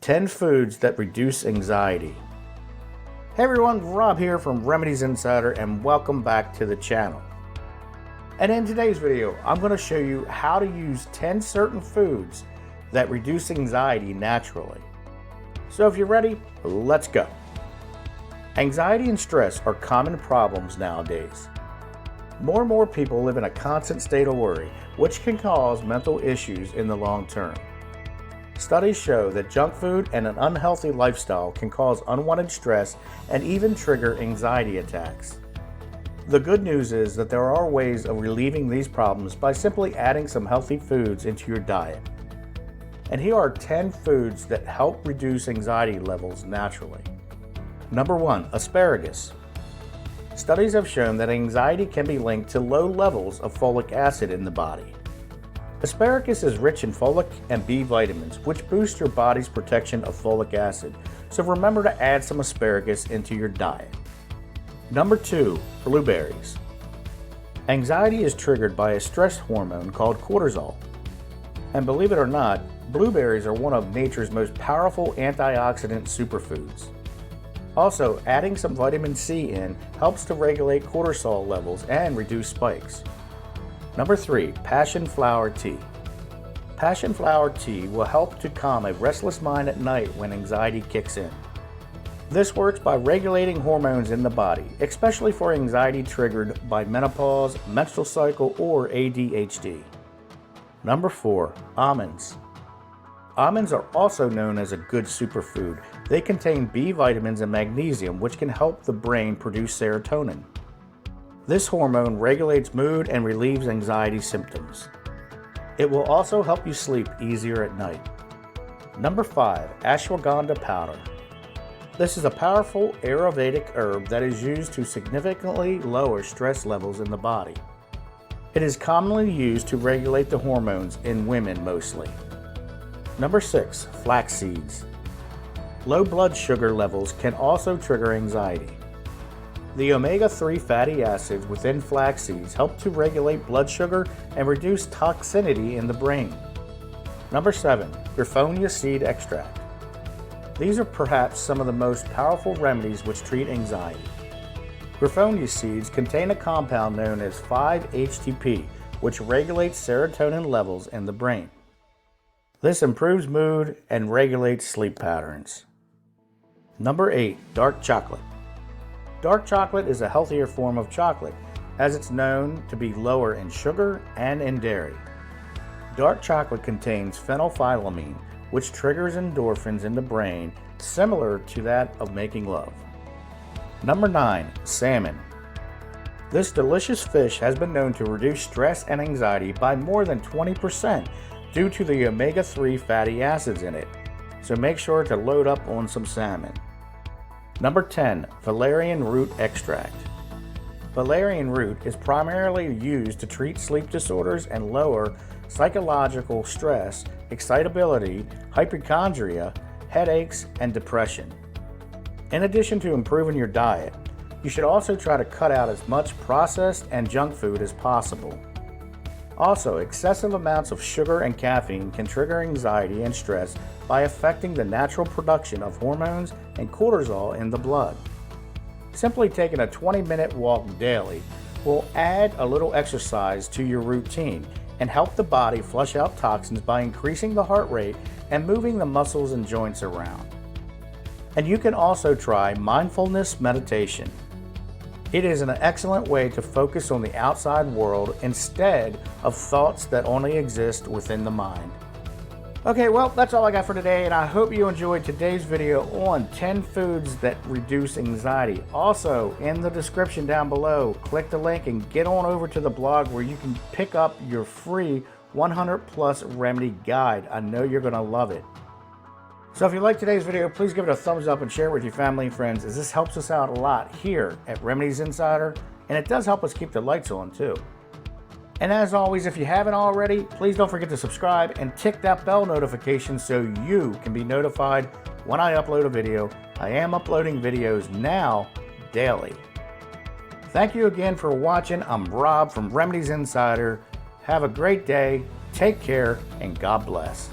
10 foods that reduce anxiety. Hey everyone, Rob here from Remedies Insider and welcome back to the channel. And in today's video, I'm going to show you how to use 10 certain foods that reduce anxiety naturally. So if you're ready, let's go. Anxiety and stress are common problems nowadays. More and more people live in a constant state of worry, which can cause mental issues in the long term. Studies show that junk food and an unhealthy lifestyle can cause unwanted stress and even trigger anxiety attacks. The good news is that there are ways of relieving these problems by simply adding some healthy foods into your diet. And here are 10 foods that help reduce anxiety levels naturally. Number 1, asparagus. Studies have shown that anxiety can be linked to low levels of folic acid in the body. Asparagus is rich in folate and B vitamins, which boost your body's protection of folic acid, so remember to add some asparagus into your diet. Number 2, blueberries. Anxiety is triggered by a stress hormone called cortisol. And believe it or not, blueberries are one of nature's most powerful antioxidant superfoods. Also, adding some vitamin C in helps to regulate cortisol levels and reduce spikes. Number 3, passion flower tea. Passion flower tea will help to calm a restless mind at night when anxiety kicks in. This works by regulating hormones in the body, especially for anxiety triggered by menopause, menstrual cycle, or ADHD. Number 4, almonds. Almonds are also known as a good superfood. They contain B vitamins and magnesium, which can help the brain produce serotonin. This hormone regulates mood and relieves anxiety symptoms. It will also help you sleep easier at night. Number 5, ashwagandha powder. This is a powerful Ayurvedic herb that is used to significantly lower stress levels in the body. It is commonly used to regulate the hormones in women mostly. Number 6, flax seeds. Low blood sugar levels can also trigger anxiety. The omega-3 fatty acids within flax seeds help to regulate blood sugar and reduce toxicity in the brain. Number 7, grifonia seed extract. These are perhaps some of the most powerful remedies which treat anxiety. Grifonia seeds contain a compound known as 5-HTP, which regulates serotonin levels in the brain. This improves mood and regulates sleep patterns. Number 8, dark chocolate. Dark chocolate is a healthier form of chocolate, as it's known to be lower in sugar and in dairy. Dark chocolate contains phenethylamine, which triggers endorphins in the brain, similar to that of making love. Number 9, salmon. This delicious fish has been known to reduce stress and anxiety by more than 20% due to the omega-3 fatty acids in it, so make sure to load up on some salmon. Number 10, valerian root extract. Valerian root is primarily used to treat sleep disorders and lower psychological stress, excitability, hypochondria, headaches, and depression. In addition to improving your diet, you should also try to cut out as much processed and junk food as possible. Also, excessive amounts of sugar and caffeine can trigger anxiety and stress by affecting the natural production of hormones and cortisol in the blood. Simply taking a 20-minute walk daily will add a little exercise to your routine and help the body flush out toxins by increasing the heart rate and moving the muscles and joints around. And you can also try mindfulness meditation. It is an excellent way to focus on the outside world instead of thoughts that only exist within the mind. Okay, well, that's all I got for today, and I hope you enjoyed today's video on 10 foods that reduce anxiety. Also, in the description down below, click the link and get on over to the blog where you can pick up your free 100+ remedy guide. I know you're going to love it. So if you liked today's video, please give it a thumbs up and share it with your family and friends, as this helps us out a lot here at Remedies Insider, and it does help us keep the lights on too. And as always, if you haven't already, please don't forget to subscribe and tick that bell notification so you can be notified when I upload a video. I am uploading videos now daily. Thank you again for watching. I'm Rob from Remedies Insider. Have a great day, take care, and God bless.